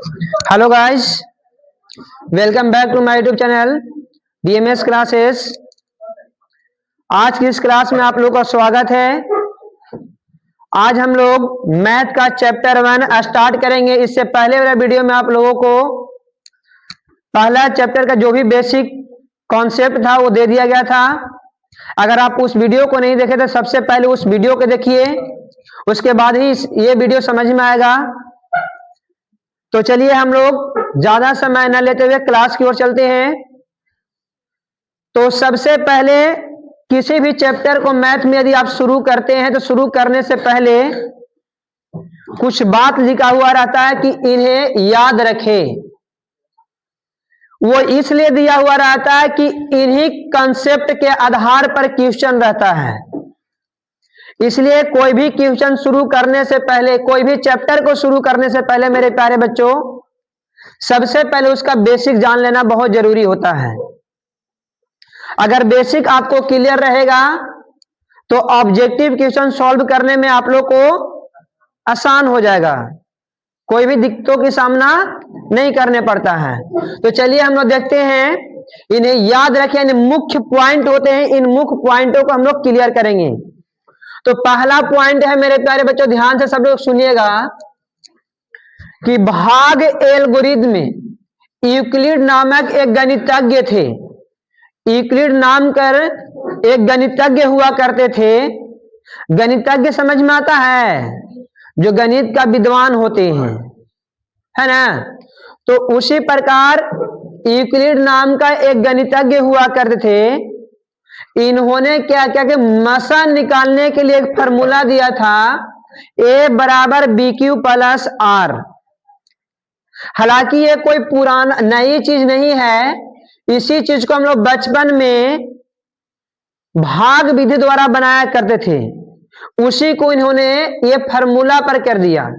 Hello guys, welcome back to my YouTube channel BMS classes. आज की इस class में आप लोगों का स्वागत है। आज हम लोग मैथ का चैप्टर 1 स्टार्ट करेंगे। इससे पहले वाला वीडियो में आप लोगों को पहला चैप्टर का जो भी बेसिक कॉन्सेप्ट था वो दे दिया गया था। अगर आप उस वीडियो को नहीं देखे तो सबसे पहले उस वीडियो को देखिए, उसके बाद ही ये वीडियो समझ में आएगा। तो चलिए हम लोग ज्यादा समय न लेते हुए क्लास की ओर चलते हैं। तो सबसे पहले किसी भी चैप्टर को मैथ में यदि आप शुरू करते हैं तो शुरू करने से पहले कुछ बात लिखा हुआ रहता है कि इन्हें याद रखें। वो इसलिए दिया हुआ रहता है कि इन्हीं कंसेप्ट के आधार पर क्वेश्चन रहता है। इसलिए कोई भी क्वेश्चन शुरू करने से पहले, कोई भी चैप्टर को शुरू करने से पहले मेरे प्यारे बच्चों, सबसे पहले उसका बेसिक जान लेना बहुत जरूरी होता है। अगर बेसिक आपको क्लियर रहेगा तो ऑब्जेक्टिव क्वेश्चन सॉल्व करने में आप लोग को आसान हो जाएगा, कोई भी दिक्कतों की सामना नहीं करने पड़ता है। तो चलिए हम लोग देखते हैं, इन्हें याद रखें। इन मुख्य पॉइंट होते हैं, इन मुख्य पॉइंटों को हम लोग क्लियर करेंगे। तो पहला पॉइंट है मेरे प्यारे बच्चों, ध्यान से सब लोग सुनिएगा कि भाग एल्गोरिथम में यूक्लिड नामक एक गणितज्ञ थे। यूक्लिड नाम कर एक गणितज्ञ हुआ करते थे। गणितज्ञ समझ में आता है, जो गणित का विद्वान होते हैं, है ना। तो उसी प्रकार यूक्लिड नाम का एक गणितज्ञ हुआ करते थे। इन्होंने क्या क्या कि मसा निकालने के लिए एक फॉर्मूला दिया था, ए बराबर बी क्यू प्लस आर। हालांकि ये कोई पुराना नई चीज नहीं है, इसी चीज को हम लोग बचपन में भाग विधि द्वारा बनाया करते थे। उसी को इन्होंने ये फॉर्मूला पर कर दिया।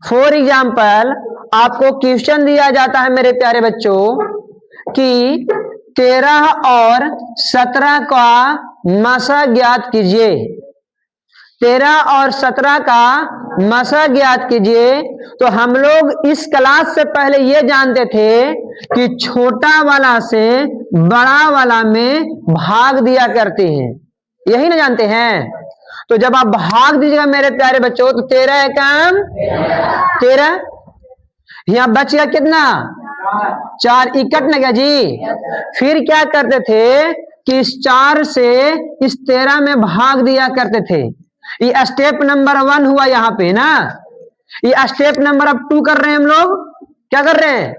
फॉर एग्जाम्पल, आपको क्वेश्चन दिया जाता है मेरे प्यारे बच्चों कि 13 और 17 का मसा ज्ञात कीजिए। 13 और 17 का मसा ज्ञात कीजिए। तो हम लोग इस क्लास से पहले ये जानते थे कि छोटा वाला से बड़ा वाला में भाग दिया करते हैं, यही ना जानते हैं। तो जब आप भाग दीजिएगा मेरे प्यारे बच्चों, तो 13 एकम 13, यहां बच गया कितना, 4 इकट न गया जी। फिर क्या करते थे कि इस 4 से इस 13 में भाग दिया करते थे। ये स्टेप नंबर 1 हुआ यहाँ पे ना। ये स्टेप नंबर अब 2 कर रहे हैं हम लोग। क्या कर रहे हैं?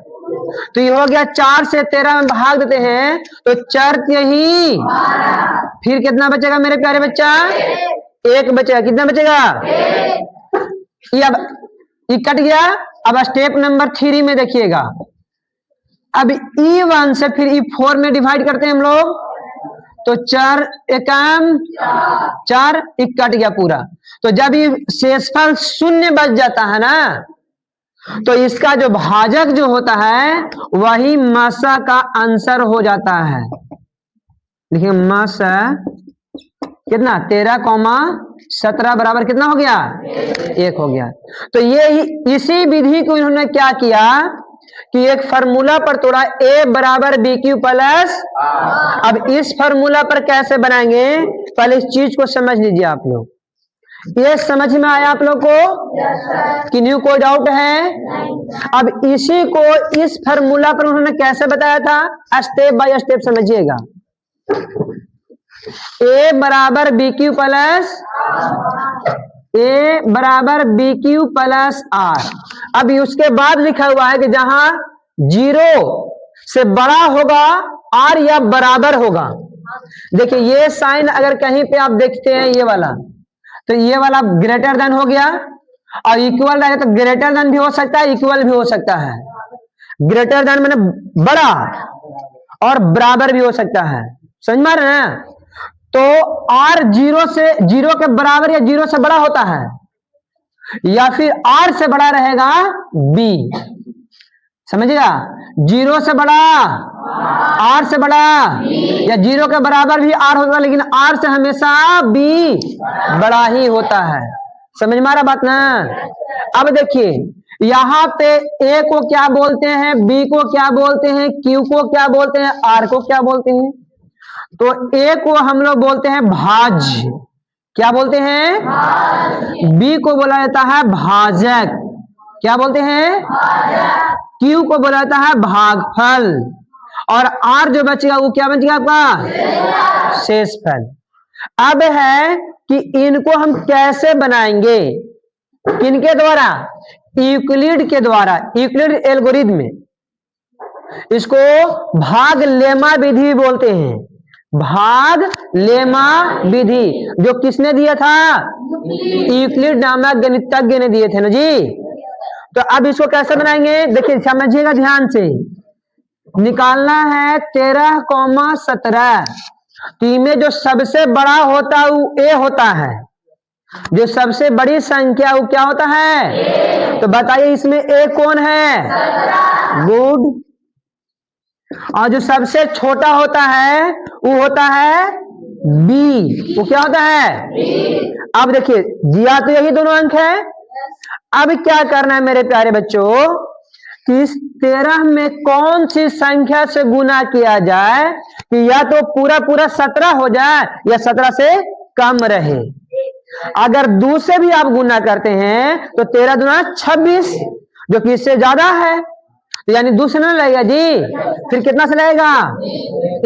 तो ये हो गया 4 से 13 में भाग देते हैं तो 4 यही, फिर कितना बचेगा मेरे प्यारे बच्चा, 1 बचेगा। कितना बचेगा? ये अब ये कट गया। अब स्टेप नंबर 3 में देखिएगा, अब E1 से फिर E4 में डिवाइड करते हैं हम लोग, तो 4 एकम 4, कट गया पूरा। तो जब ये शेषफल 0 बच जाता है ना, तो इसका जो भाजक जो होता है वही मसा का आंसर हो जाता है। देखिए मसा कितना, 13,17 बराबर कितना हो गया, 1 हो गया। तो ये इसी विधि को इन्होंने क्या किया कि एक फार्मूला पर तोड़ा, ए बराबर बी क्यू प्लस। अब इस फार्मूला पर कैसे बनाएंगे, पहले इस चीज को समझ लीजिए आप लोग। ये समझ में आया आप लोग को कि न्यू कोई डाउट है? अब इसी को इस फार्मूला पर उन्होंने कैसे बताया था, स्टेप बाय स्टेप समझिएगा। ए बराबर बी क्यू प्लस, ए बराबर बी क्यू प्लस आर। अब उसके बाद लिखा हुआ है कि जहां 0 से बड़ा होगा आर या बराबर होगा। देखिए ये साइन अगर कहीं पे आप देखते हैं ये वाला, तो ये वाला ग्रेटर देन हो गया, और इक्वल रहेगा तो ग्रेटर देन भी हो सकता है, इक्वल भी हो सकता है। ग्रेटर देन मैंने बड़ा और बराबर भी हो सकता है, समझ में आ रहे हैं? तो आर 0 के बराबर या 0 से बड़ा होता है, या फिर आर से बड़ा रहेगा बी। समझिएगा, 0 से बड़ा आर से बड़ा, या 0 के बराबर भी आर होता है, लेकिन आर से हमेशा बी बड़ा ही होता है। समझ में आ रहा बात ना? अब देखिए यहाँ पे ए को क्या बोलते हैं, बी को क्या बोलते हैं, क्यू को क्या बोलते हैं, आर को क्या बोलते हैं? तो ए को हम लोग बोलते हैं भाज्य। क्या बोलते हैं? बी को बोला जाता है भाजक। क्या बोलते हैं? क्यू को बोला जाता है भागफल। और आर जो बचेगा वो क्या बचेगा आपका? शेषफल। अब है कि इनको हम कैसे बनाएंगे, किनके द्वारा? यूक्लिड के द्वारा, यूक्लिड एल्गोरिथम में। इसको भाग लेमा विधि बोलते हैं। भाग लेमा विधि जो किसने दिया था? यूक्लिड नामक गणितज्ञ ने दिए थे ना जी। तो अब इसको कैसे बनाएंगे, देखिए समझिएगा ध्यान से। निकालना है 13,17। तो इनमें जो सबसे बड़ा होता है वो ए होता है, जो सबसे बड़ी संख्या वो क्या होता है? तो बताइए इसमें ए कौन है? गुड। और जो सबसे छोटा होता है वो होता है बी। वो क्या होता है? अब देखिए जिया तो यही दोनों अंक है। अब क्या करना है मेरे प्यारे बच्चों कि इस 13 में कौन सी संख्या से गुना किया जाए कि या तो पूरा पूरा 17 हो जाए या 17 से कम रहे। अगर 2 से भी आप गुना करते हैं तो 13 दूना 26, जो कि इससे ज्यादा है, तो यानी 2 से ना लगेगा जी, फिर कितना से लगेगा?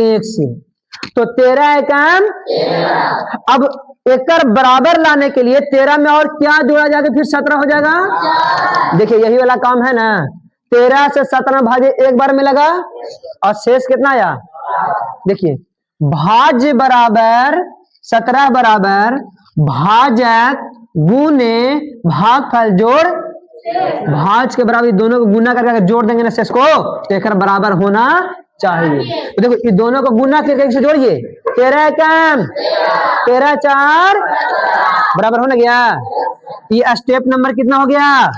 1 से। तो 13 एकम। अब एकर बराबर लाने के लिए 13 में और क्या जोड़ा जाएगा, फिर 17 हो जाएगा। देखिए यही वाला काम है ना। 13 से 17 भाजे एक बार में लगा और शेष कितना आया? देखिए भाज्य बराबर 17 बराबर भाजक गुने भागफल जोड़ भाज के बराबर। दोनों को गुना करके अगर जोड़ देंगे ना शेष को, तो एक बराबर होना चाहिए। तो देखो ये दोनों को गुना करके से जोड़िए। 13 कम 13 4 बराबर होने गया। ये स्टेप नंबर कितना हो गया?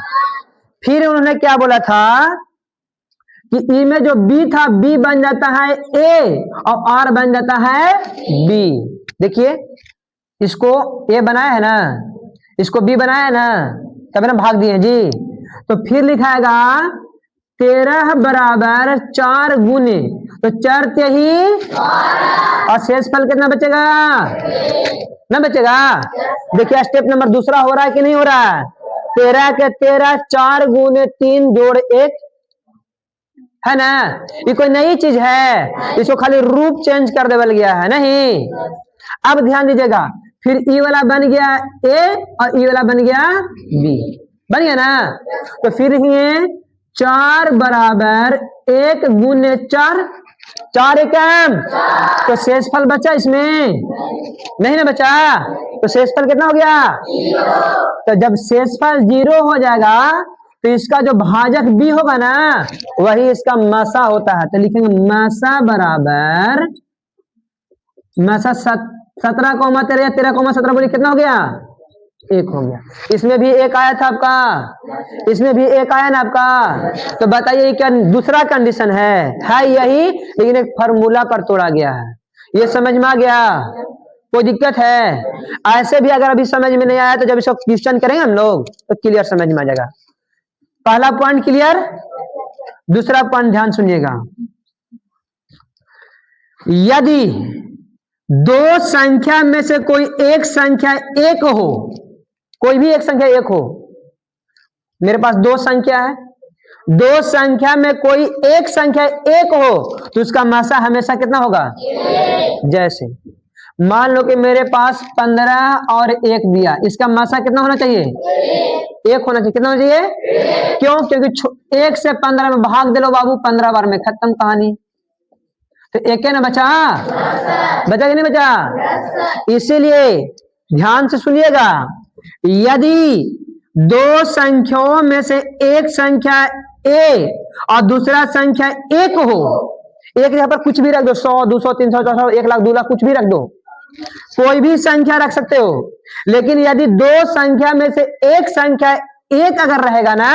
फिर उन्होंने क्या बोला था कि ई में जो बी था, बी बन जाता है ए और आर बन जाता है बी। देखिए इसको ए बनाया है ना, इसको बी बनाया है ना, तब ना भाग दिए जी। तो फिर लिखाएगा 13 बराबर 4 गुने, तो 4 ते ही और शेषफल कितना बचेगा? ना बचेगा। देखिए स्टेप नंबर दूसरा हो रहा है कि नहीं हो रहा है? 13 के 13 4 गुने 3 जोड़ 1 है ना। ये कोई नई चीज है, इसको खाली रूप चेंज कर देवल गया है नहीं। अब ध्यान दीजिएगा, फिर ई वाला बन गया ए और ई वाला बन गया बी। बन गया ना। तो फिर ये 4 बराबर 1 गुने 4, 4 एकम। तो शेषफल बचा इसमें? नहीं ना बचा। तो शेषफल कितना हो गया? तो जब शेषफल 0 हो जाएगा तो इसका जो भाजक बी होगा ना, वही इसका मासा होता है। तो लिखेंगे मासा बराबर मासा 17 कौमा 13 13 कौमा 17 बोलिए कितना हो गया? 1 हो गया। इसमें भी 1 आया था आपका, इसमें भी 1 आया ना आपका। तो बताइए क्या दूसरा कंडीशन है यही, लेकिन एक फार्मूला पर तोड़ा गया है। ये समझ में आ गया? कोई दिक्कत है? ऐसे भी अगर अभी समझ में नहीं आया तो जब इसको क्वेश्चन करेंगे हम लोग तो क्लियर समझ में आ जाएगा। पहला पॉइंट क्लियर। दूसरा पॉइंट ध्यान सुनिएगा। यदि 2 संख्या में से कोई एक संख्या 1 हो, कोई भी एक संख्या 1 हो, मेरे पास 2 संख्या है, 2 संख्या में कोई एक संख्या 1 हो तो उसका मासा हमेशा कितना होगा? जैसे मान लो कि मेरे पास 15 और 1 दिया, इसका मासा कितना होना चाहिए? 1 होना चाहिए। कितना होना चाहिए? क्यों? क्योंकि 1 से 15 में भाग दे लो बाबू, 15 बार में खत्म कहानी। तो 1 ना बचा, बचा कि नहीं बचा? इसीलिए ध्यान से सुनिएगा, यदि 2 संख्याओं में से एक संख्या ए और दूसरा संख्या 1 हो, एक जगह पर कुछ भी रख दो, 100 200 300 400 1 लाख 2 लाख कुछ भी रख दो, कोई भी संख्या रख सकते हो। लेकिन यदि 2 संख्या में से एक संख्या 1 अगर रहेगा ना,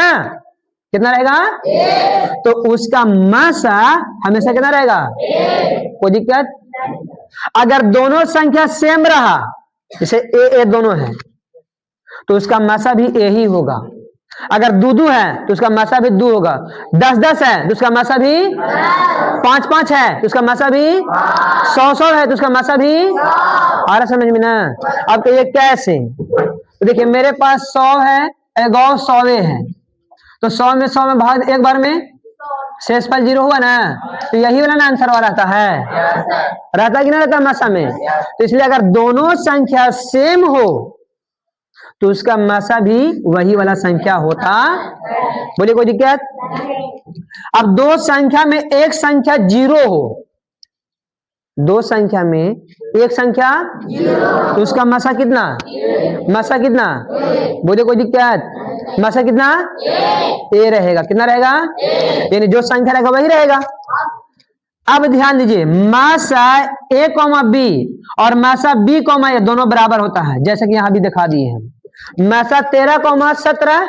कितना रहेगा? 1। तो उसका मासा हमेशा कितना रहेगा? 1। कोई दिक्कत? अगर दोनों संख्या सेम रहा, जैसे ए दोनों है, तो उसका मासा भी ए ही होगा। अगर दू है तो उसका मासा भी 2 होगा। 10 है तो उसका मासा भी 5 है तो उसका मासा भी 100 है तो उसका मासा भी आ रहा समझ में ना। अब तो ये कैसे, तो देखिए मेरे पास 100 है, एगो 100 है, तो 100 में 100 में भाग एक बार में शेषफल 0 हुआ ना, तो यही वाला ना आंसर वाला रहता है, रहता कि नहीं रहता मासा में। तो इसलिए अगर दोनों संख्या सेम हो तो उसका मासा भी वही वाला संख्या होता। बोलिए कोई दिक्कत। अब दो संख्या में एक संख्या 0 हो, दो संख्या में एक संख्या तो उसका मासा कितना, मासा कितना, बोलिए कोई दिक्कत। मासा कितना, ए रहेगा। कितना रहेगा, यानी जो संख्या रहेगा वही रहेगा। अब ध्यान दीजिए, मासा ए कॉमा बी और मासा बी कॉमा ए दोनों बराबर होता है, जैसे कि यहां भी दिखा दिए हैं। मासा 13,17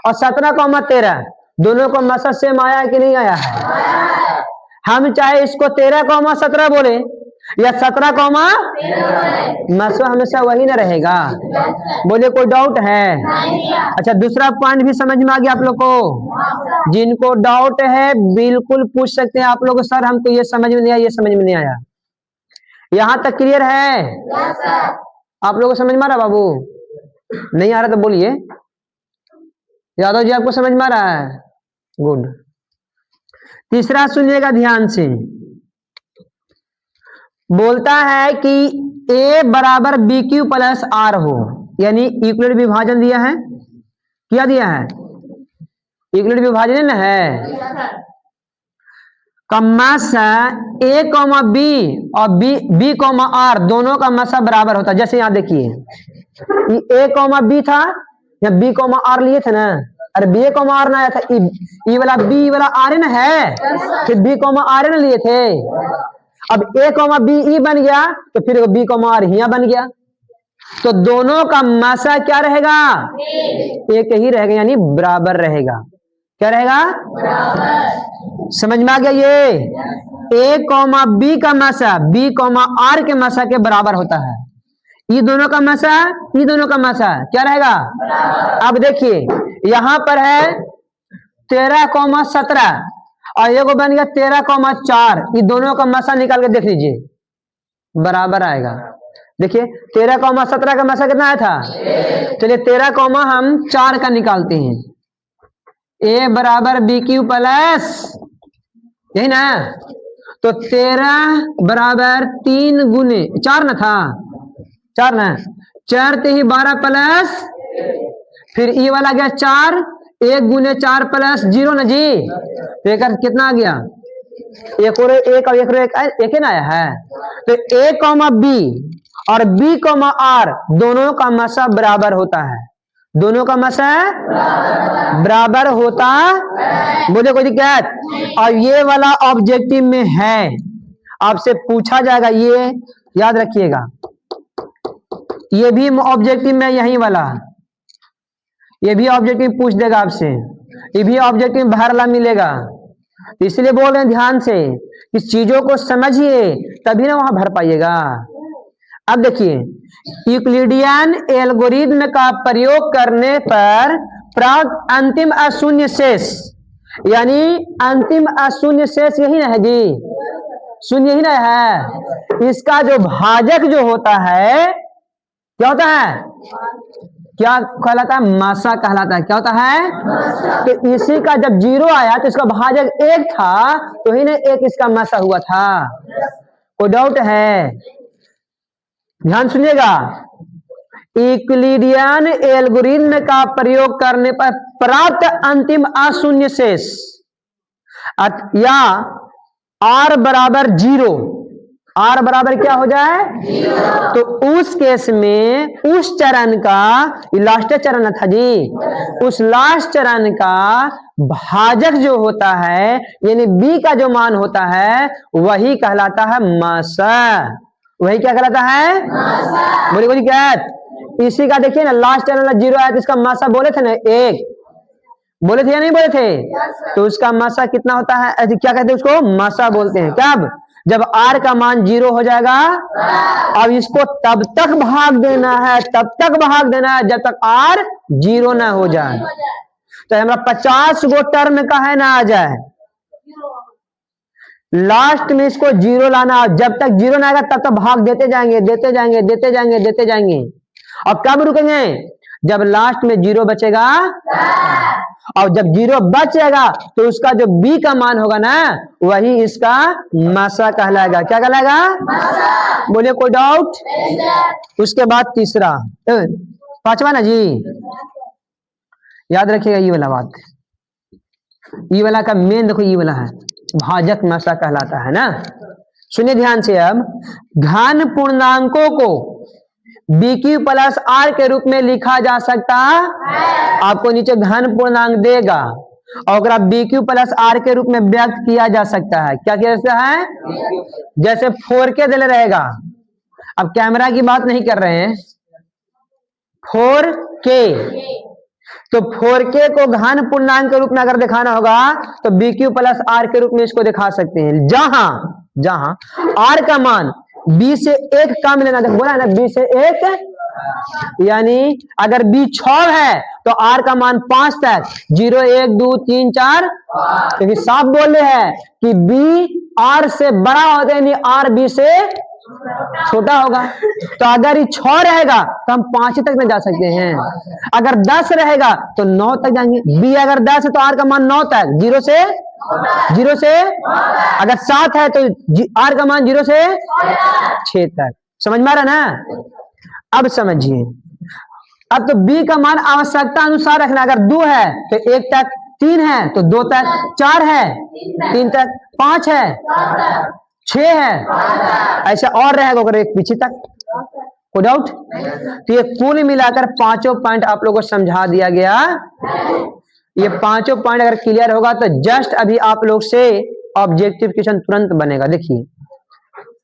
और 17,13 दोनों को मासा सेम आया है कि नहीं आया है। हम चाहे इसको 13,17 बोले या 17,13, मासा हमेशा वही ना रहेगा। बोले कोई डाउट है। अच्छा, दूसरा पॉइंट भी समझ में आ गया आप लोग को। जिनको डाउट है बिल्कुल पूछ सकते हैं आप लोग, सर हमको ये समझ में नहीं आया, ये समझ में नहीं आया। यहां तक क्लियर है आप लोगों को? समझ में आ रहा बाबू? नहीं आ रहा तो बोलिए। यादव जी आपको समझ में आ रहा है? गुड। तीसरा सुनिएगा ध्यान से, बोलता है कि ए बराबर बी क्यू प्लस आर हो, यानी इक्वल विभाजन दिया है। क्या दिया है? इक्वल विभाजन है। का मासा ए कॉमा बी और बी कॉमा आर दोनों का मासा बराबर होता है। जैसे यहां देखिए, ए कॉमा बी था या बी कॉमा आर लिए थे ना, अरे बी कॉमा आर ना आया था, ई वाला बी वाला आर एन है, फिर बी कॉमा आर एन लिए थे। अब ए कॉमा बी ई बन गया तो फिर बी कॉमा आर हिया बन गया, तो दोनों का मासा क्या रहेगा? एक ही रहेगा, यानी बराबर रहेगा। क्या रहेगा? बराबर। समझ में आ गया? ये ए कॉमा बी का मासा बी कॉमा आर के मासा के बराबर होता है। ये दोनों का मासा, ये दोनों का मासा क्या रहेगा? बराबर। अब देखिए यहां पर है 13,17 और ये को बन गया 13,4, ये दोनों का मासा निकाल के देख लीजिए, बराबर आएगा। देखिए 13,17 का मासा कितना आया था? चलिए 13, हम 4 का निकालते हैं। ए बराबर बी क्यू प्लस, यही ना, तो 13 बराबर 3 गुने 4 ना था, 4 ना, 4 ते ही 12 प्लस, फिर ई वाला गया 4, 1 गुने 4 प्लस 0 ना जी, तो कितना आ गया? एक और एक और एक ही ना आया है। तो ए कॉमा बी और बी कॉमा आर दोनों का मासा बराबर होता है, दोनों का मासा बराबर होता। मुझे कोई दिक्कत। और ये वाला ऑब्जेक्टिव में है, आपसे पूछा जाएगा, ये याद रखिएगा। ये भी ऑब्जेक्टिव में यही वाला, ये भी ऑब्जेक्टिव पूछ देगा आपसे, ये भी ऑब्जेक्टिव भरला मिलेगा। इसलिए बोल रहे हैं ध्यान से, इस चीजों को समझिए तभी ना वहां भर पाइएगा। अब देखिए, यूक्लिडियन एल्गोरिथ्म का प्रयोग करने पर प्राप्त अंतिम अशून्य शेष, यानी अंतिम अशून्य शेष यही ना है जी, शून्य ही ना है। इसका जो भाजक जो होता है क्या होता है? क्या कहलाता है? मासा कहलाता है। क्या होता है? तो इसी का जब 0 आया तो इसका भाजक 1 था, तो ही ना 1 इसका मासा हुआ था। कोई डाउट है? ध्यान सुनिएगा, यूक्लिडियन एल्गोरिथ्म का प्रयोग करने पर प्राप्त अंतिम अशून्य शेष या r बराबर 0, r बराबर क्या हो जाए? 0। तो उस केस में उस चरण का, लास्ट चरण था जी, उस लास्ट चरण का भाजक जो होता है, यानी b का जो मान होता है, वही कहलाता है मासा। वही क्या कहलाता है? मासा। बोलिए बोलिए क्या? इसी का देखिए ना, लास्ट चरण 0 आया तो इसका मासा बोले थे ना 1, बोले थे या नहीं बोले थे? तो उसका मासा कितना होता है? क्या कहते हैं उसको? मासा बोलते हैं। कब? जब r का मान 0 हो जाएगा, अब इसको तब तक भाग देना है, तब तक भाग देना है जब तक r 0 ना हो जाए। तो हमारा 50 गो टर्म का है ना आ जाए, लास्ट में इसको 0 लाना। जब तक 0 ना आएगा तब तक भाग देते जाएंगे, देते जाएंगे, देते जाएंगे, देते जाएंगे। और कब रुकेंगे? जब लास्ट में 0 बचेगा, और जब 0 बच जाएगा तो उसका जो b का मान होगा ना, वही इसका मासा कहलाएगा। क्या कहलाएगा? मासा। बोलिए, कोई डाउट? उसके बाद तीसरा, पांचवा ना जी, याद रखिएगा ये वाला बात। ये वाला का मेन देखो, ये वाला है भाजक मासा कहलाता है ना। सुनिए ध्यान से, अब घन पूर्णांकों को BQ प्लस R के रूप में लिखा जा सकता है। आपको नीचे घन पूर्णांक देगा और BQ प्लस R के रूप में व्यक्त किया जा सकता है। क्या किया जाता है? जैसे 4K दिल रहेगा, अब कैमरा की बात नहीं कर रहे हैं, 4K, तो 4K को घन पूर्णांक के रूप में अगर दिखाना होगा तो BQ प्लस R के रूप में इसको दिखा सकते हैं, जहां R का मान B से 1 कम लेना। देखो बोला है ना, B से 1, यानी अगर B 6 है तो R का मान 5 तक, 0 1 2 3 4, क्योंकि साफ बोल रहे हैं कि B R से बड़ा होता है, यानी R B से छोटा होगा। तो अगर ये 6 रहेगा तो हम 5 तक में जा सकते हैं, अगर 10 रहेगा तो 9 तक जाएंगे। B अगर 10 है तो R का मान 9 तक, 0 से अगर 7 है तो R का मान 0 से 6 तक। समझ में आ रहा ना? अब समझिए, अब तो B का मान आवश्यकता अनुसार रखना। अगर 2 है तो 1 तक, 3 है तो 2 तक, 4 है 3 तक, 5 है 6 है, ऐसा और रहेगा अगर एक पीछे तक। कोई डाउट? तो ये कुल मिलाकर पांचों पॉइंट आप लोगों को समझा दिया गया। ये पांचों पॉइंट अगर क्लियर होगा तो जस्ट अभी आप लोग से ऑब्जेक्टिव क्वेश्चन तुरंत बनेगा। देखिए,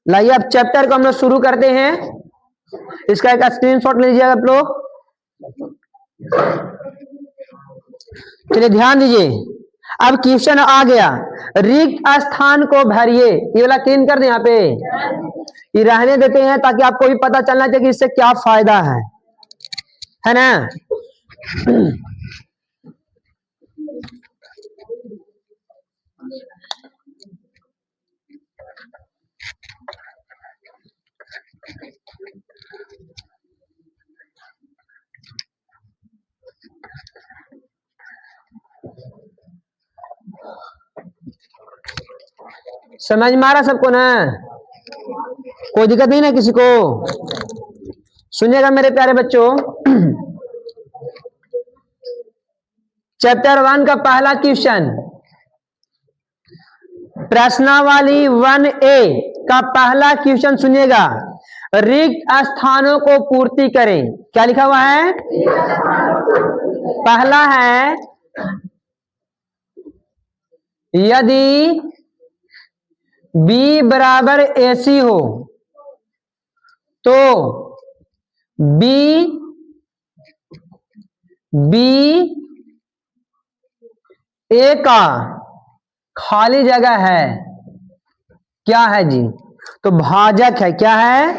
लाइए अब चैप्टर को हम लोग शुरू करते हैं। इसका एक स्क्रीनशॉट लीजिएगा आप लोग। चलिए ध्यान दीजिए, अब क्वेश्चन आ गया, रिक्त स्थान को भरिए। ये वाला क्लीन कर दे, यहाँ पे ये रहने देते हैं ताकि आपको भी पता चलना चाहिए कि इससे क्या फायदा है ना। समझ में आ रहा सबको ना? कोई दिक्कत नहीं ना किसी को? सुनिएगा मेरे प्यारे बच्चों, चैप्टर 1 का पहला क्वेश्चन, प्रश्नावली 1A का पहला क्वेश्चन सुनिएगा। रिक्त स्थानों को पूर्ति करें। क्या लिखा हुआ है? पहला है, यदि B बराबर AC हो तो B A का खाली जगह है। क्या है जी? तो भाजक है। क्या है?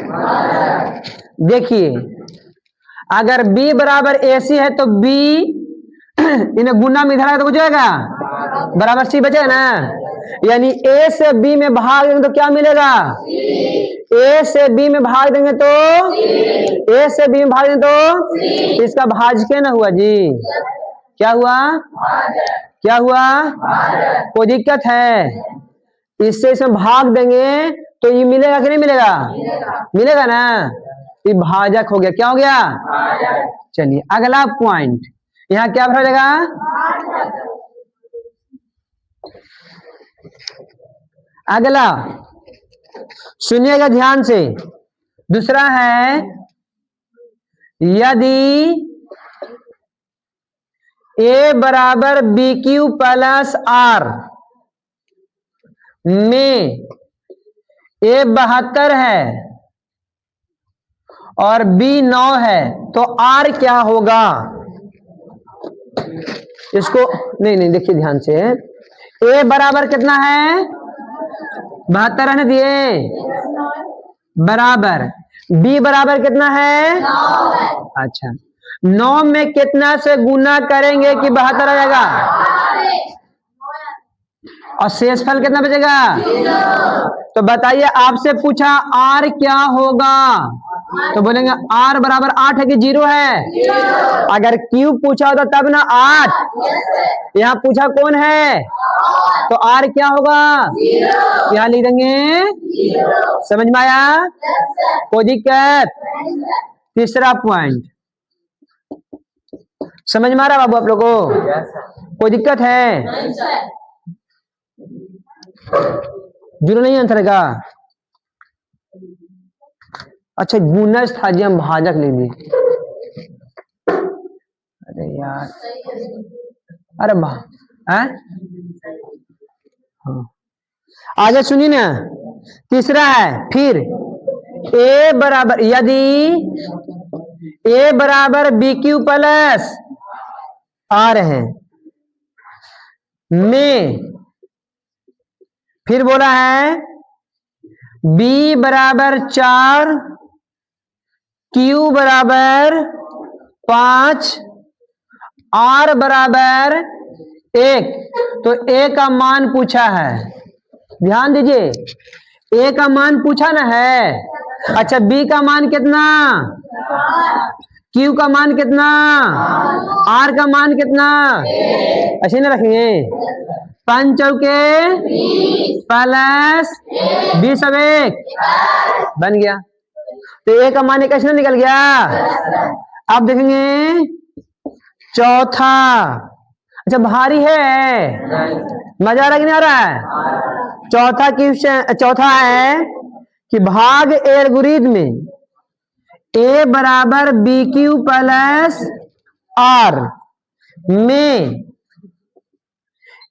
देखिए, अगर B बराबर AC है तो B इन्हें गुना में इधर आएगा तो हो जाएगा बराबर C बचेगा ना, यानी A से B में भाग देंगे तो क्या मिलेगा? A से B में भाग देंगे तो A से B में भाग देंगे तो इसका भाजक ना हुआ जी। क्या हुआ? क्या हुआ? कोई दिक्कत है? इससे इसमें भाग देंगे तो ये मिलेगा कि नहीं मिलेगा? मिलेगा ना, ये भाजक हो गया। क्या हो गया? चलिए अगला पॉइंट, यहाँ क्या भरा जाएगा? अगला सुनिएगा ध्यान से, दूसरा है, यदि A बराबर BQ प्लस R में A 72 है और B 9 है तो R क्या होगा? इसको नहीं देखिए ध्यान से, A बराबर कितना है? 72 रहने दिए, बराबर b बराबर कितना है? 9। अच्छा, 9 में कितना से गुना करेंगे कि 72 आ जाएगा? और शेषफल कितना बचेगा? 0। तो बताइए, आपसे पूछा r क्या होगा, तो बोलेंगे r बराबर 8 है कि 0 है? 0। अगर क्यूब पूछा होता तब ना 8, यहाँ पूछा कौन है, तो r क्या होगा? 0। यहाँ लिख देंगे 0। समझ में आया? कोई दिक्कत? तीसरा पॉइंट समझ में आ रहा बाबू आप लोगों को? कोई दिक्कत है? जीरो नहीं आंसर का? अच्छा, गुणज था जी, हम भाजक ले लिए। अरे यार, अरे हाँ, आगे सुनिए ना। तीसरा है, फिर a बराबर, यदि a बराबर बी क्यू प्लस आर है, में फिर बोला है b बराबर 4, q बराबर 5, r बराबर 1, तो a का मान पूछा है। ध्यान दीजिए, a का मान पूछा ना है। अच्छा, b का मान कितना, q का मान कितना, r का मान कितना, ऐसे ना रखेंगे। 5 चौके प्लस 20 अब 1 बन गया, तो a का मान कैसे निकल गया? अब देखेंगे चौथा। अच्छा, भारी है, मजा आ रहा कि नहीं आ रहा है? चौथा क्वेश्चन, चौथा है कि भाग एल्गोरिथम में a बराबर बी क्यू प्लस आर में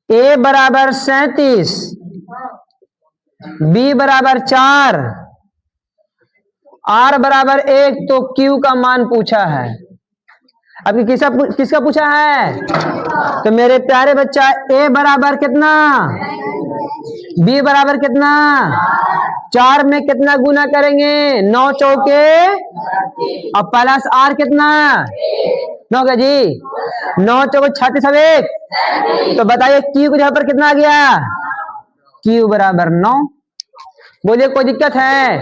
a बराबर 37, b बराबर 4, r बराबर 1, तो q का मान पूछा है। अभी किसका पूछा है? तो मेरे प्यारे बच्चा, a बराबर कितना, b बराबर कितना, 4 में कितना गुना करेंगे? 9 चौके और प्लस r कितना, 9 का जी, 9 चौके 36 अब 1, तो बताइए q को जगह पर कितना आ गया? q बराबर 9। बोलिए, कोई दिक्कत है?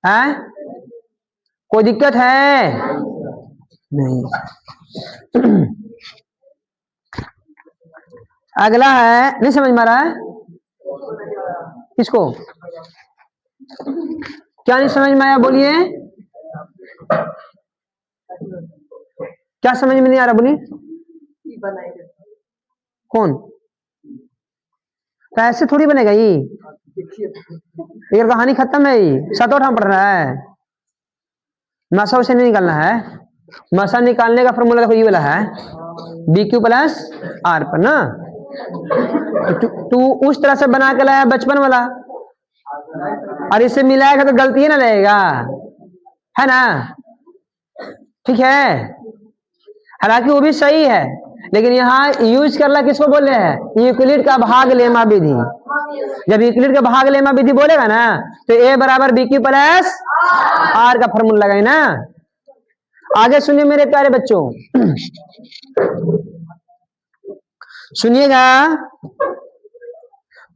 हैं? कोई दिक्कत है? नहीं। अगला है, नहीं समझ में आ रहा है किसको? क्या नहीं समझ में आया? बोलिए, क्या समझ में नहीं आ रहा? बोलिए। कौन? तो ऐसे थोड़ी बनेगा ये, कहानी खत्म है, ये सतोठ हम पढ़ रहा है। मसा उसे नहीं निकालना है, मसा निकालने का फॉर्मूला देखो, ये वाला है, बी क्यू प्लस आर पर ना। तू उस तरह से बना के लाया बचपन वाला, और इससे मिलाएगा तो गलती ही ना लगेगा, है ना? ठीक है, हालांकि वो भी सही है, लेकिन यहाँ यूज करना किसको बोल रहे हैं? यूक्लिड का भाग लेमा विधि। जब यूक्लिड का भाग लेमा विधि बोलेगा ना, तो ए बराबर बी क्यू प्लस आर का फॉर्मूला लगाए ना। आगे सुनिए मेरे प्यारे बच्चों, सुनिएगा।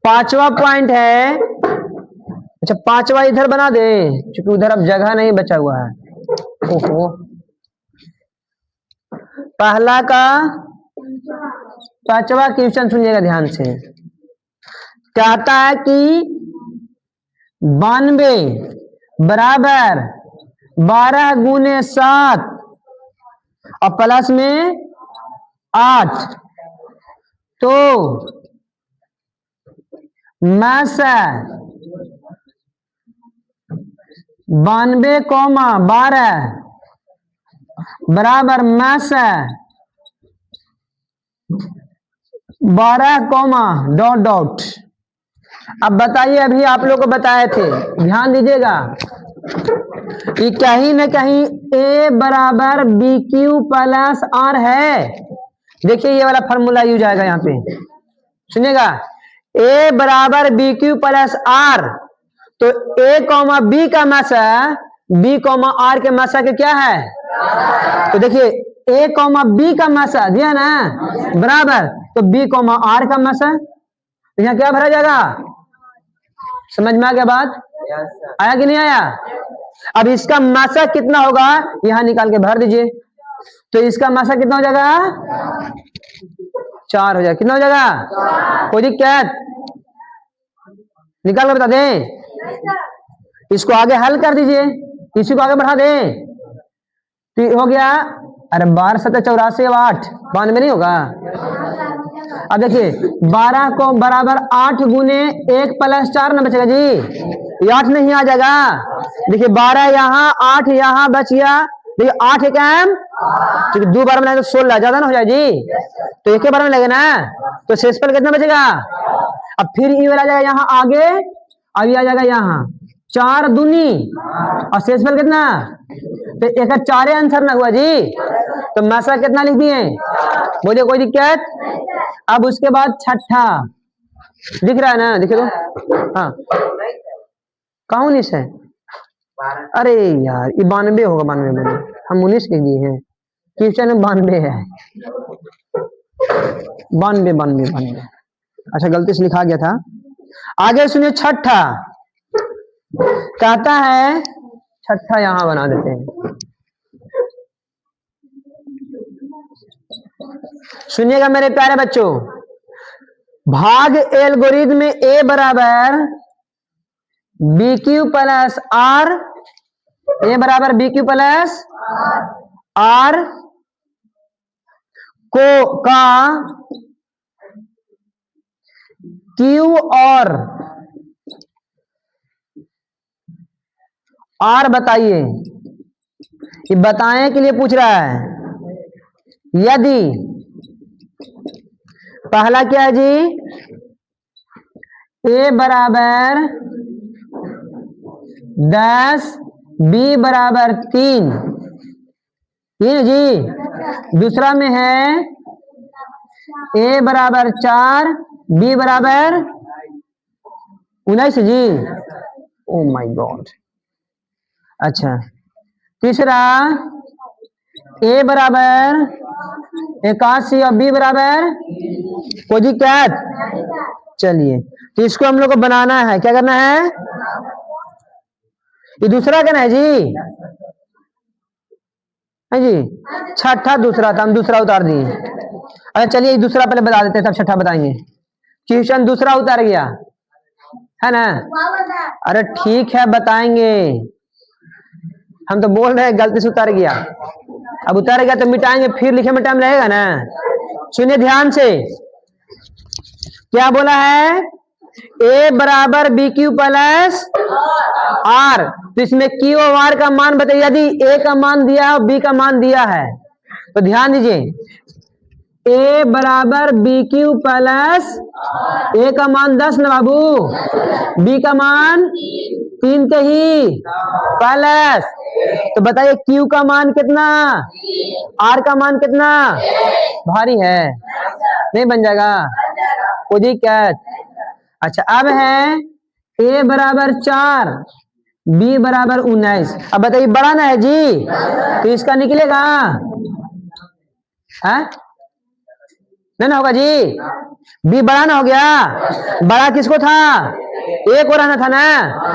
पांचवा पॉइंट है। अच्छा, पांचवा इधर बना दे, क्योंकि उधर अब जगह नहीं बचा हुआ है। ओहो, पहला का पांचवा क्वेश्चन सुनिएगा ध्यान से। कहता है कि 92 बराबर 12 गुने 7 और प्लस में 8, तो मैं से 92,12 बराबर में से 12, डॉट डॉट। अब बताइए, अभी आप लोग को बताए थे, ध्यान दीजिएगा, कि कहीं ना कहीं a बराबर बी क्यू प्लस आर है। देखिए, ये वाला फॉर्मूला यूज आएगा यहाँ पे, सुनिएगा। ए बराबर बी क्यू प्लस आर, तो ए कॉमा बी का मासा बी कॉमा आर के मासा के क्या है? तो देखिए ए कॉमा बी का मासा दिया ना बराबर, तो बी कॉमा आर का मासा, तो यहाँ क्या भरा जाएगा? समझ में आ गया बात? आया कि नहीं आया? अब इसका मासा कितना होगा यहां निकाल के भर दीजिए, तो इसका मासा कितना हो जाएगा? 4 हो जाएगा। कितना हो जाएगा? कोई दिक्कत? निकाल के बता दें। इसको आगे हल कर दीजिए, इसी को आगे बढ़ा दें, तो हो गया। अरे 12 7 84 8 92 नहीं होगा? अब देखिए 12 को बराबर 8 गुने 1 प्लस 4 ना बचेगा जी, 8 नहीं आ जाएगा। देखिए 12 यहाँ 8 यहाँ बच गया। देखिए 8 एक एम, क्योंकि 2 बार में लगे तो 16 ज्यादा ना हो जाए जी, तो एक ही बार में लगे ना, तो शेषफल कितना बचेगा? अब फिर ये वाला जाएगा यहाँ आगे, अब ये आ जाएगा यहाँ 4 दूनी और शेषफल कितना? तो एक 4 आंसर ना हुआ जी, तो मासा कितना लिख दिए? बोलिए कोई दिक्कत? अब उसके बाद छठा दिख रहा है ना, देखिए तो हाँ कहाँ 19 है? अरे यार ये 92 होगा, 92 बोलिए, हम 19 लिख दिए हैं, क्वेश्चन में 92 है, 92। अच्छा गलती से लिखा गया था। आगे सुनिए छठा, कहता है छठा यहां बना देते हैं, सुनिएगा मेरे प्यारे बच्चों। भाग एल्गोरिथम में ए बराबर बी क्यू प्लस आर, ए बराबर बी क्यू प्लस आर को का क्यू और आर बताइए, ये बताने के लिए पूछ रहा है। यदि पहला क्या है जी? ए बराबर 10 बी बराबर 3, ये ना जी। दूसरा में है ए बराबर 4 बी बराबर 19 जी। Oh my God. अच्छा तीसरा ए बराबर 81 और बी बराबर कोई दिक्कत? चलिए तो इसको हम लोग को बनाना है, क्या करना है? ये दूसरा करना है जी, है जी। छठा दूसरा था, हम दूसरा उतार दिए। अच्छा चलिए दूसरा पहले बता देते हैं तब छठा बताएंगे। क्वेश्चन दूसरा उतार गया है ना? अरे ठीक है बताएंगे, हम तो बोल रहे हैं गलती से उतार गया, अब उतार गया तो मिटाएंगे, फिर लिखे में टाइम लगेगा ना। सुनिए ध्यान से, क्या बोला है? ए बराबर बी क्यू प्लस आर, तो इसमें क्यू और आर का मान बताइए। यदि ए का मान दिया है और बी का मान दिया है तो ध्यान दीजिए, ए बराबर बी क्यू प्लस, ए का मान 10 ना बाबू, बी का मान 3 के ही प्लस, तो बताइए क्यू का मान कितना, आर का मान कितना? भारी है, नहीं बन जाएगा? कोई दिक्कत? अच्छा अब है ए बराबर 4 बी बराबर 19, अब बताइए बड़ा ना है जी, तो इसका निकलेगा है ना होगा जी। बी बड़ा ना हो गया, बड़ा किसको था? ए को रहना था ना,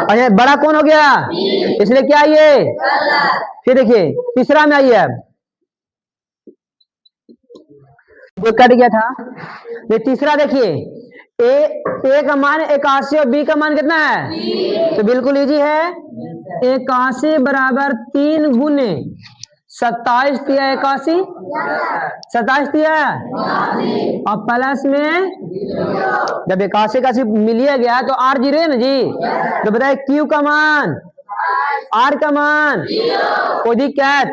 और बड़ा कौन हो गया? इसलिए क्या ये? फिर देखिए तीसरा में आइए, अब जो कट गया था ये तीसरा देखिए, ए का मान 81 और बी का मान कितना है? तो बिल्कुल इजी है, 81 बराबर 3 गुने 27 दिया 81, 27 दिया और प्लस में जब 81 मिलिए गया तो आर 0 है ना जी, तो बताइए क्यू का मान, आर का मान, कोई दिक्कत?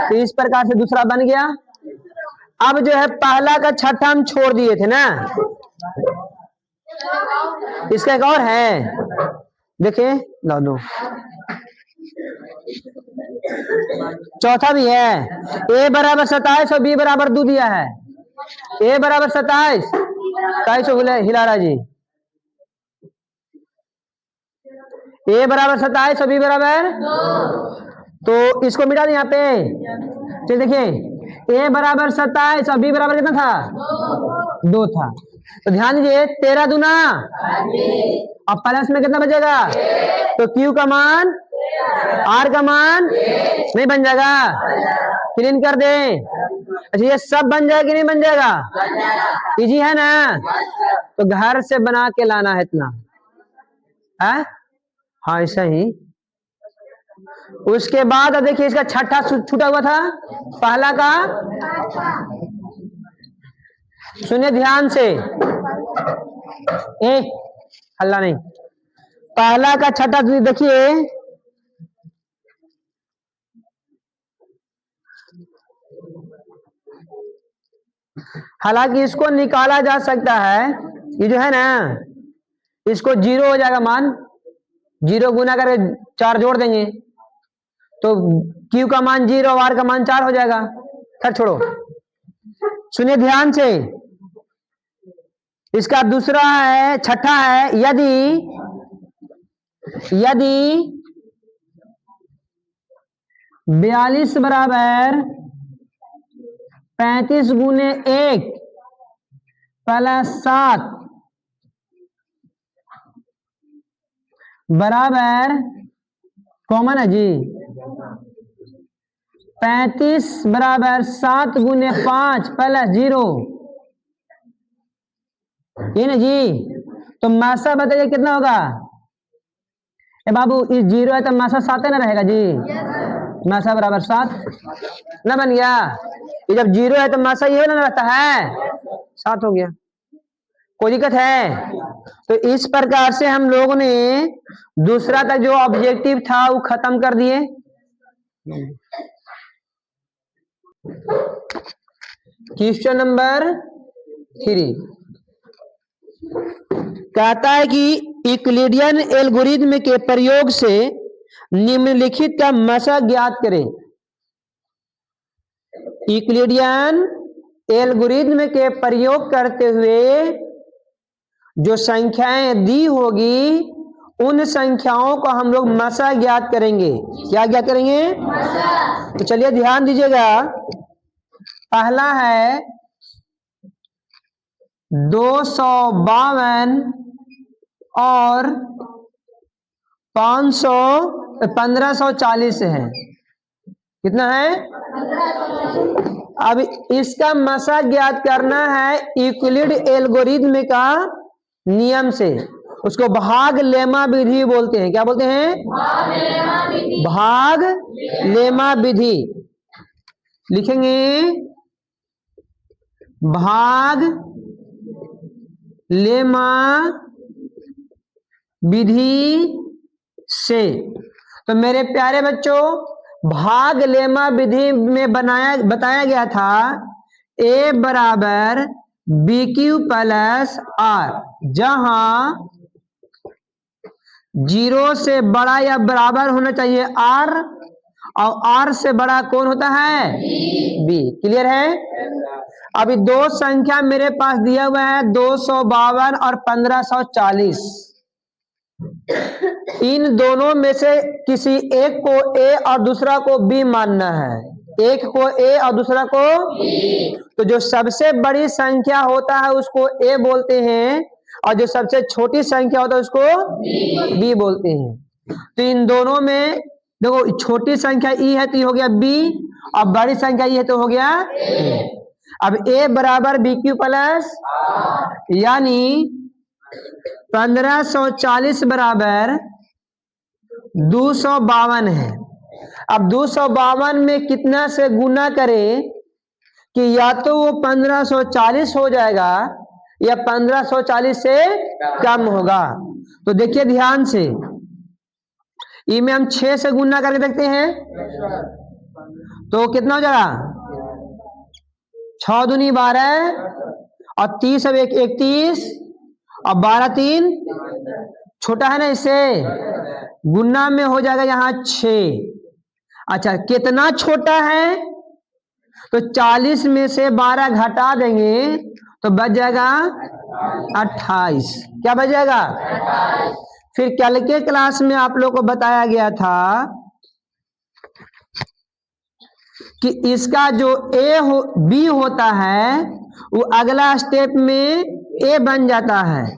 तो इस प्रकार से दूसरा बन गया। अब जो है पहला का छठा हम छोड़ दिए थे ना, इसका एक और है, देखिए ला दो, चौथा भी है। ए बराबर 27 और बी बराबर 2 दिया है, ए बराबर 27 हिला रहा जी, a बराबर 27 और b बराबर 2। तो इसको मिटा दें यहाँ पे। चलिए देखिए a बराबर 27 और b बराबर कितना था? 2 था। तो ध्यान दीजिए 13 दूना और प्लस में कितना बचेगा? तो q का मान r का मान नहीं बन जाएगा, क्लीन कर दे। अच्छा ये सब बन जाएगा कि नहीं बन जाएगा? इजी है ना? तो घर से बना के लाना है इतना है। हाँ ऐसा ही। उसके बाद अब देखिए इसका छठा छूटा हुआ था पहला का, सुनिए ध्यान से, हल्ला नहीं। पहला का छठा देखिए, हालांकि इसको निकाला जा सकता है, ये जो है ना इसको 0 हो जाएगा मान, 0 गुना करके 4 जोड़ देंगे तो Q का मान 0 और R का मान 4 हो जाएगा। खैर छोड़ो, सुनिए ध्यान से। इसका दूसरा है, छठा है, यदि 42 बराबर 35 गुने 1 प्लस 7 बराबर, कॉमन है जी, 35 बराबर 7 गुने 5 प्लस 0, ये ना जी। तो मासा बताइए कितना होगा? ए बाबू इस 0 है तो मासा 7 ना रहेगा जी। मासा बराबर 7 ना बन गया। ये जब 0 है तो मासा ये ना रहता है, 7 हो गया। कोई दिक्कत है? तो इस प्रकार से हम लोगों ने दूसरा तक जो ऑब्जेक्टिव था वो खत्म कर दिए। क्वेश्चन नंबर 3 कहता है कि यूक्लिडियन एल्गोरिथ्म के प्रयोग से निम्नलिखित का मशक ज्ञात करें। यूक्लिडियन एल्गोरिथ्म के प्रयोग करते हुए जो संख्याएं दी होगी उन संख्याओं को हम लोग मशक ज्ञात करेंगे। क्या ज्ञात करेंगे? तो चलिए ध्यान दीजिएगा। पहला है 252 और 1540 है। कितना है? अब इसका मशक ज्ञात करना है यूक्लिड एल्गोरिथ्म का नियम से। उसको भाग लेमा विधि बोलते हैं। क्या बोलते हैं? भाग लेमा विधि। लिखेंगे भाग लेमा विधि से। तो मेरे प्यारे बच्चों, भाग लेमा विधि में बताया गया था A बराबर BQ प्लस R, जहां 0 से बड़ा या बराबर होना चाहिए R और R से बड़ा कौन होता है? B। क्लियर है? अभी दो संख्या मेरे पास दिया हुआ है 252 और 1540। इन दोनों में से किसी एक को A और दूसरा को B मानना है। एक को A और दूसरा को B। तो जो सबसे बड़ी संख्या होता है उसको A बोलते हैं और जो सबसे छोटी संख्या होता है उसको B बोलते हैं। तो इन दोनों में देखो, छोटी संख्या E है तो ये हो गया B और बड़ी संख्या E है तो हो गया A। अब A बराबर BQ प्लस, यानी 1540 बराबर 252 है। अब 252 में कितना से गुना करें कि या तो वो 1540 हो जाएगा या 1540 से कम होगा। तो देखिए ध्यान से, इनमें हम 6 से गुना करके देखते हैं तो कितना हो जाएगा? 6 दूनी 12 और 30 अब 31 और 12 3 छोटा है ना, इससे गुना में हो जाएगा यहाँ 6। अच्छा कितना छोटा है? तो 40 में से 12 घटा देंगे तो बच जाएगा 28। क्या बच जाएगा? फिर कल के क्लास में आप लोग को बताया गया था कि इसका जो बी होता है वो अगला स्टेप में ए बन जाता है,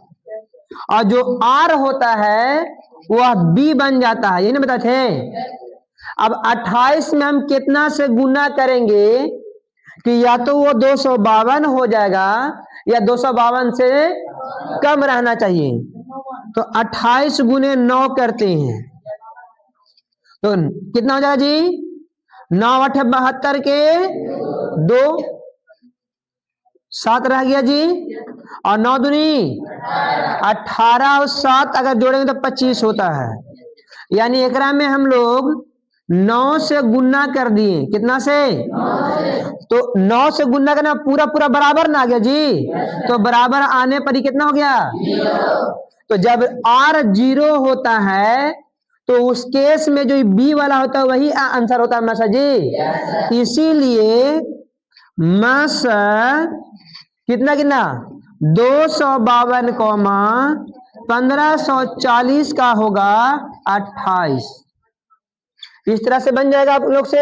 और जो आर होता है वह बी बन जाता है। यही ना बताते थे। अब 28 में हम कितना से गुना करेंगे कि या तो वो 252 हो जाएगा या 252 से कम रहना चाहिए। तो 28 गुने 9 करते हैं तो कितना हो जाएगा जी? 9 8 72 के 2 7 रह गया जी, और 9 दूनी 18 और 7 अगर जोड़ेंगे तो 25 होता है। यानी एकरा में हम लोग 9 से गुना कर दिए। कितना से? 9 तो 9 से गुना करना पूरा पूरा बराबर ना आ गया जी। तो बराबर आने पर ही कितना हो गया? 0। तो जब R 0 होता है तो उस केस में जो बी वाला होता है वही आंसर होता है मासा जी। इसीलिए मासा कितना कितना 252 कौमा 1540 का होगा 28। इस तरह से बन जाएगा आप लोग से।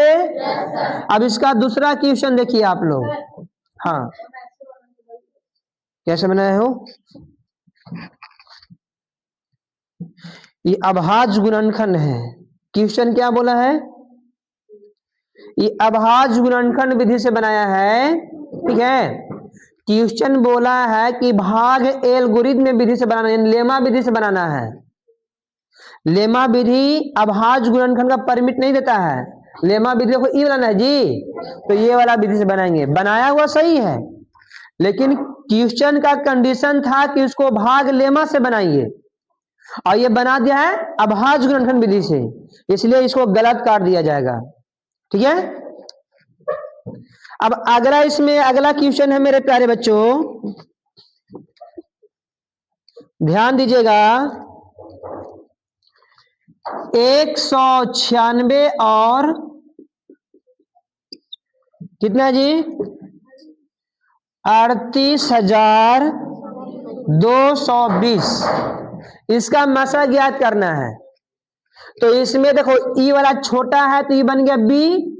अब इसका दूसरा क्वेश्चन देखिए आप लोग। हाँ, कैसे बनाए हो? ये अभाज्य गुणनखंड है। क्वेश्चन क्या बोला है? ये अभाज्य गुणनखंड विधि से बनाया है। ठीक है, क्वेश्चन बोला है कि भाग एल्गोरिथम विधि से बनाना है, लेमा विधि से बनाना है। लेमा विधि अभाज्य गुणनखंड का परमिट नहीं देता है। लेमा विधि को ई बनाना है जी, तो ये वाला विधि से बनाएंगे। बनाया हुआ सही है, लेकिन क्वेश्चन का कंडीशन था कि उसको भाग लेमा से बनाइए, और ये बना दिया है अभाज्य गुणनखंड विधि से, इसलिए इसको गलत काट दिया जाएगा। ठीक है, अब अगला इसमें अगला क्वेश्चन है मेरे प्यारे बच्चों, ध्यान दीजिएगा। 196 और कितना जी? 38,220। इसका मसा ज्ञात करना है। तो इसमें देखो ई वाला छोटा है तो ये बन गया बी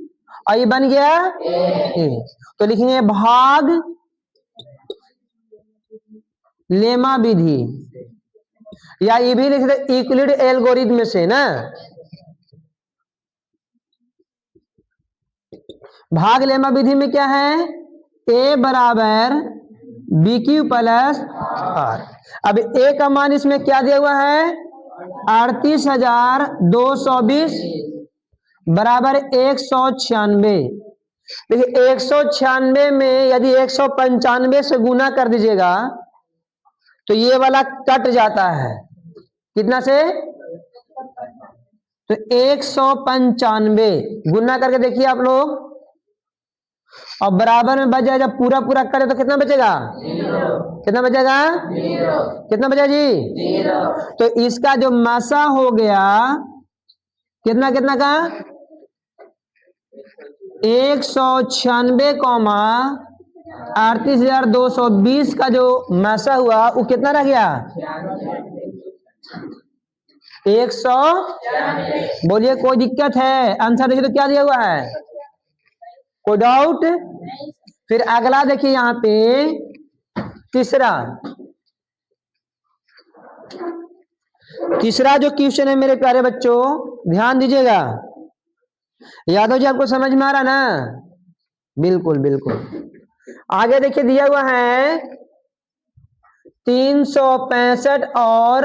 और ये बन गया ए। तो लिखेंगे भाग लेमा विधि, या ये भी लिख सकते यूक्लिड एल्गोरिथम में से ना। भाग लेमा विधि में क्या है? ए बराबर बी क्यू प्लस आर। अब ए का मान इसमें क्या दिया हुआ है? 38,220 बराबर 196। देखिए 196 में यदि 195 से गुना कर दीजिएगा तो ये वाला कट जाता है। कितना से? तो 195 गुना करके देखिए आप लोग, और बराबर में बच जाए। जब पूरा पूरा करे तो कितना बचेगा? 0। कितना बचेगा? 0। कितना बचा जी? 0। तो इसका जो मासा हो गया कितना कितना का? 196 कौमा 38,220 का जो मासा हुआ वो कितना रह गया? 100। बोलिए कोई दिक्कत है? आंसर देखिए तो क्या दिया हुआ है, कोई डाउट? फिर अगला देखिए यहां पे तीसरा जो क्वेश्चन है मेरे प्यारे बच्चों, ध्यान दीजिएगा। यादव जी आपको समझ में आ रहा ना? बिल्कुल बिल्कुल। आगे देखिए दिया हुआ है 365 और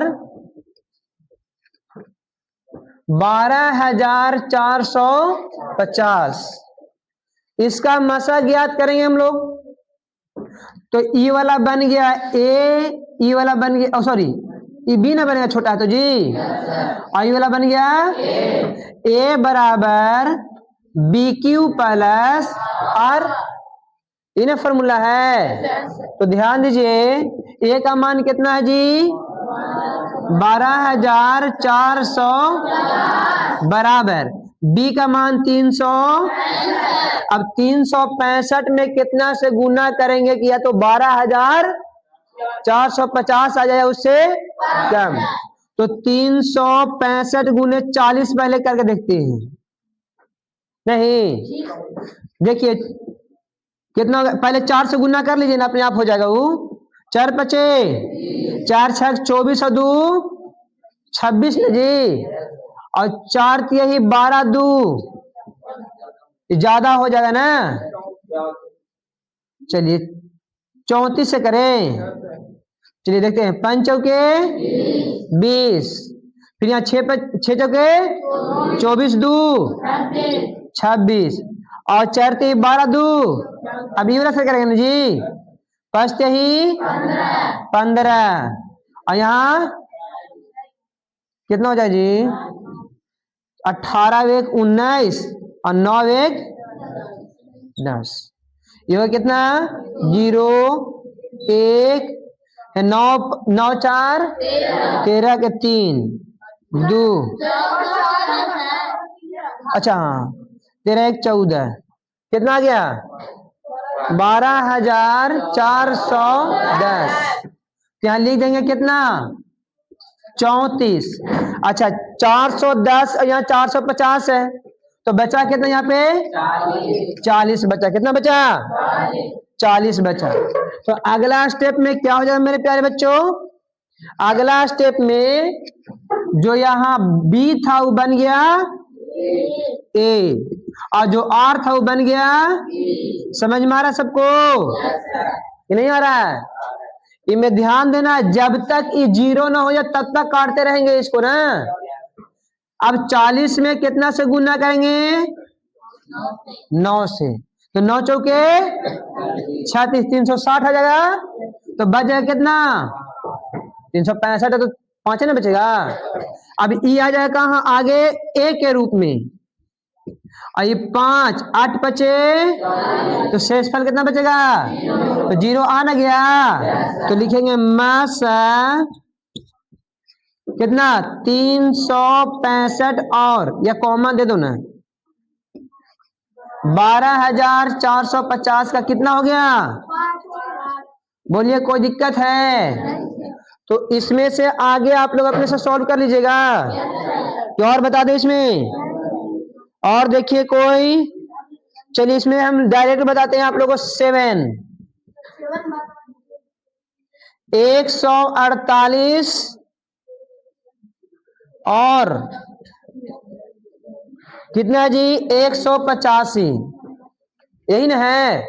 12,450। इसका मसा ज्ञात करेंगे हम लोग। तो ई वाला बन गया ए, ई वाला बन गया, सॉरी ई बी ना बनेगा, छोटा है तो जी। और ई वाला बन गया ए बराबर बी क्यू प्लस आर। इन्हें फॉर्मूला है। तो ध्यान दीजिए ए का मान कितना है जी? 12,400 बराबर बी का मान 300। अब 365 में कितना से गुना करेंगे कि या तो 12,450 आ जाए उससे कम। तो 365 गुने 40 पहले करके देखते हैं। नहीं, देखिए कितना होगा, पहले 4 से गुना कर लीजिए ना, अपने आप हो जाएगा वो। 4 पचे 4 6 24 और 2 26 ना जी, और 4 यही 12 2 ज्यादा हो जाएगा ना। चलिए 34 से करें। चलिए देखते हैं, 5 चौके 20, फिर यहाँ 6 चौके 24 2 26, और 4 12 2, अब ये वाला से करेंगे ना जी, 5 ही 15, और यहाँ कितना हो जाए जी, 18 1 19 और 9 1 10, ये हो कितना 0 1 9 9 4 13 के 3 2, अच्छा हाँ 13 1 14, कितना आ गया 12,410। यहाँ लिख देंगे कितना 34। अच्छा 410 और यहाँ 450 है, तो बचा कितना यहाँ पे 40 बचा। कितना बचा 40 बचा। तो अगला स्टेप में क्या हो जाएगा मेरे प्यारे बच्चों, अगला स्टेप में जो यहाँ बी था वो बन गया ए, और जो आर था वो बन गया, समझ में आ रहा है सबको ये नहीं आ रहा है? इनमें ध्यान देना, जब तक ये 0 ना हो जाए तब तक काटते रहेंगे इसको ना। अब 40 में कितना से गुना करेंगे 9 से, तो 9 चौके 36 360 आ जाएगा, तो बच जाएगा कितना 365 है, तो 5 ना बचेगा। अब ई आ जाएगा कहाँ आगे ए के रूप में, और ये 5 8 बचे, तो शेषफल कितना बचेगा, तो 0 आ ना गया, तो लिखेंगे मासा कितना 365 और या कॉमा दे दो ना, 12,450 का कितना हो गया, बोलिए कोई दिक्कत है? तो इसमें से आगे आप लोग अपने से सॉल्व कर लीजिएगा। क्या और बता दे इसमें, और देखिए कोई, चलिए इसमें हम डायरेक्ट बताते हैं आप लोगों को। 7 148 और कितना जी 185, यही ना है।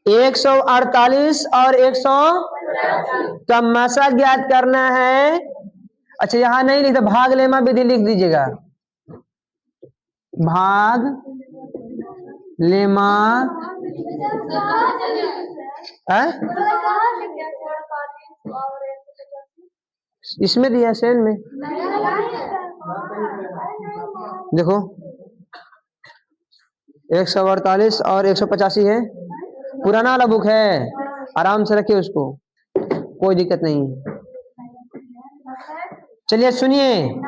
148 और 100 का मसा ज्ञात करना है। अच्छा यहां नहीं लिखता, भाग लेमा विधि लिख दीजिएगा, भाग लेमा है? इसमें दिया सेन में, देखो 148 और 185 है, पुराना वाला बुक है, आराम से रखिए उसको, कोई दिक्कत नहीं है। चलिए सुनिए,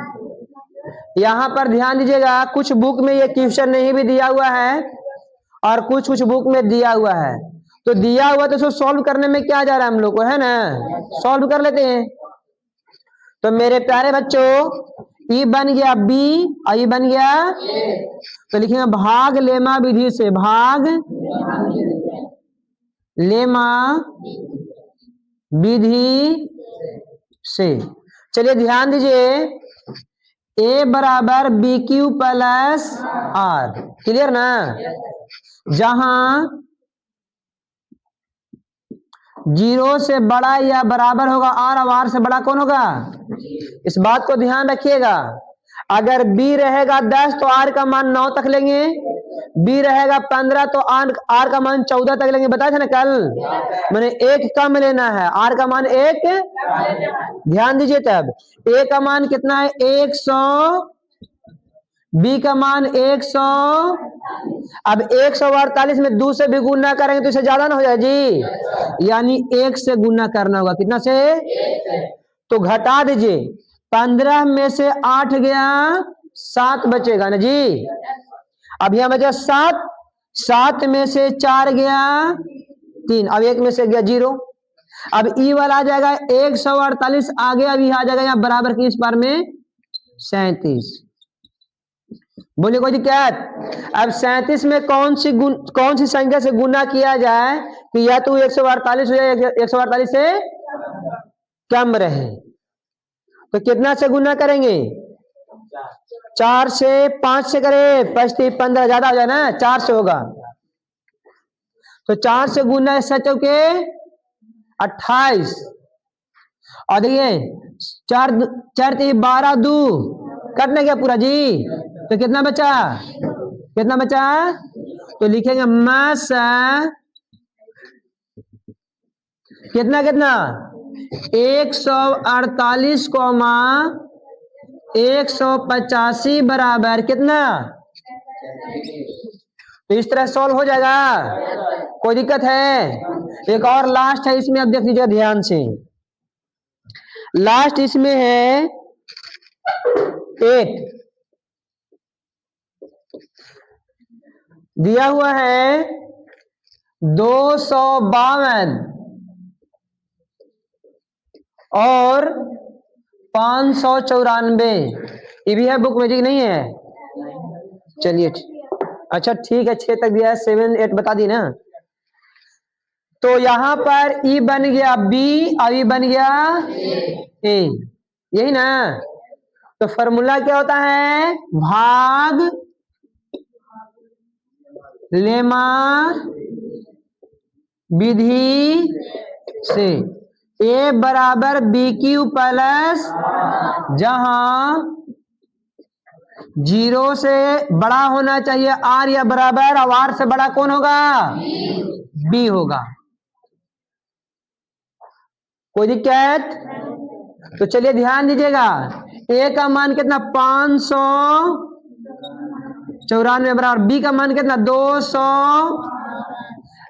यहाँ पर ध्यान दीजिएगा, कुछ बुक में ये क्वेश्चन नहीं भी दिया हुआ है और कुछ कुछ बुक में दिया हुआ है, तो दिया हुआ तो उसको सॉल्व करने में क्या जा रहा है हम लोग को, है ना, सॉल्व कर लेते हैं। तो मेरे प्यारे बच्चों ई बन गया बी और ई बन गया, तो लिखेंगे भाग लेमा विधि से, भाग लेमा विधि से। चलिए ध्यान दीजिए, ए बराबर B Q plus R, clear ना, जहां 0 से बड़ा या बराबर होगा आर, और आर से बड़ा कौन होगा, इस बात को ध्यान रखिएगा। अगर बी रहेगा 10 तो आर का मान 9 तक लेंगे, बी रहेगा 15 तो आर का मान 14 तक लेंगे, बताया था ना कल, मैंने एक कम लेना है, आर का मान 1, ध्यान दीजिए। तब ए का मान कितना है 100, बी का मान 100, अब 148 में 2 से भी गुना करेंगे तो इससे ज्यादा ना हो जाए जी, यानी 1 से गुना करना होगा, कितना से, तो घटा दीजिए, 15 में से 8 गया, 7 बचेगा ना जी। अब यहां बचा 7, 7 में से 4 गया 3, अब 1 में से गया 0, अब ई वाला आ जाएगा 148 आगे, अभी आ जाएगा यहाँ बराबर की इस बार में 37। बोलिए कोई दिक्कत? अब 37 में कौन सी संख्या से गुना किया जाए कि या तो 148 हो जाए, 148 से कम रहे? तो कितना से गुना करेंगे? 4 से, 5 से करे 15 ज्यादा हो जाए ना, 4 से होगा तो 4 से गुना 28। और देखिए 4 4 12 2 कटने गया पूरा जी, तो कितना बचा? कितना बचा? तो लिखेंगे मास कितना कितना 148, 185 बराबर कितना? तो इस तरह सॉल्व हो जाएगा, कोई दिक्कत है? एक और लास्ट है इसमें, अब देख लीजिएगा ध्यान से। लास्ट इसमें है 8, दिया हुआ है 252 और 594। ये भी है बुक में जी नहीं है? चलिए अच्छा ठीक है, 6 तक दिया है, 7 8 बता दी ना। तो यहां पर ई बन गया बी और ई बन गया ए, यही ना? तो फॉर्मूला क्या होता है? भाग लेमा विधि से ए बराबर बी क्यू प्लस, जहां 0 से बड़ा होना चाहिए आर या बराबर, और आर से बड़ा कौन होगा? बी होगा। कोई दिक्कत? तो चलिए ध्यान दीजिएगा, ए का मान कितना? 594 बराबर बी का मान कितना? 200।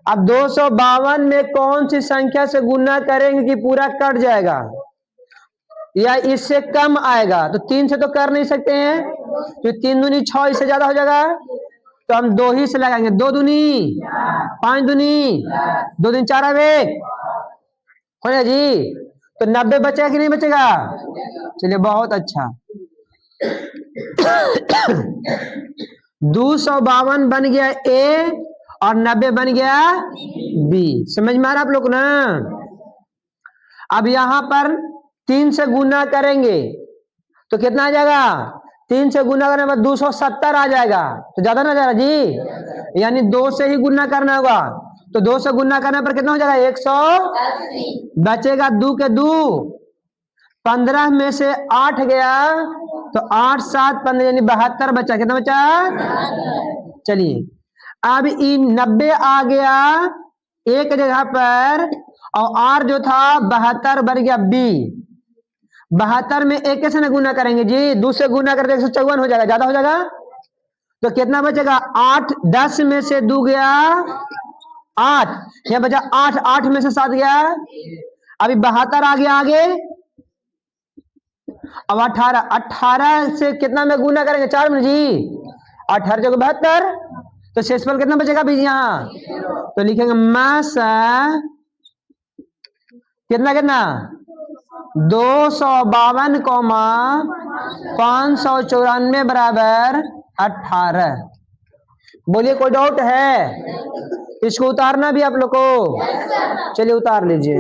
अब 252 में कौन सी संख्या से गुना करेंगे कि पूरा कट जाएगा या इससे कम आएगा? तो 3 से तो कर नहीं सकते हैं, तो 3 दूनी 6, इससे ज्यादा हो जाएगा तो हम 2 ही से लगाएंगे। 2 दूनी 5 दूनी 2 दूनी 4 हो जाए जी। तो 90 बचेगा कि नहीं बचेगा? चलिए बहुत अच्छा। 252 बन गया ए और 90 बन गया बी। समझ में आ रहा आप लोग ना? अब यहां पर 3 से गुना करेंगे तो कितना आ जाएगा? 3 से गुना करने पर 270 आ जाएगा, तो ज्यादा ना जाएगा जी, यानी 2 से ही गुना करना होगा। तो 2 से गुना करने पर कितना हो जाएगा? 180। बचेगा 2 के 2, 15 में से 8 गया तो 8 7 15 यानी 72 बचा। कितना बचा? चलिए अब 90 आ गया एक जगह पर और आर जो था 72 बन गया बी। 72 में एक कैसे ना गुना करेंगे जी? 2 से गुना करते 154 हो जाएगा, ज्यादा हो जाएगा। तो कितना बचेगा? 8 10 में से 2 गया 8, यह बचा 8 8 में से 7 गया, अभी 72 आ गया आगे। अब 18 से कितना में गुना करेंगे? 4 में जी, 18 जगह 72, तो शेषफल कितना बचेगा भी यहाँ? तो लिखेंगे मास कितना कितना 252, 594 बराबर 18। बोलिए कोई डाउट है? इसको उतारना भी आप लोग को? चलिए उतार लीजिए।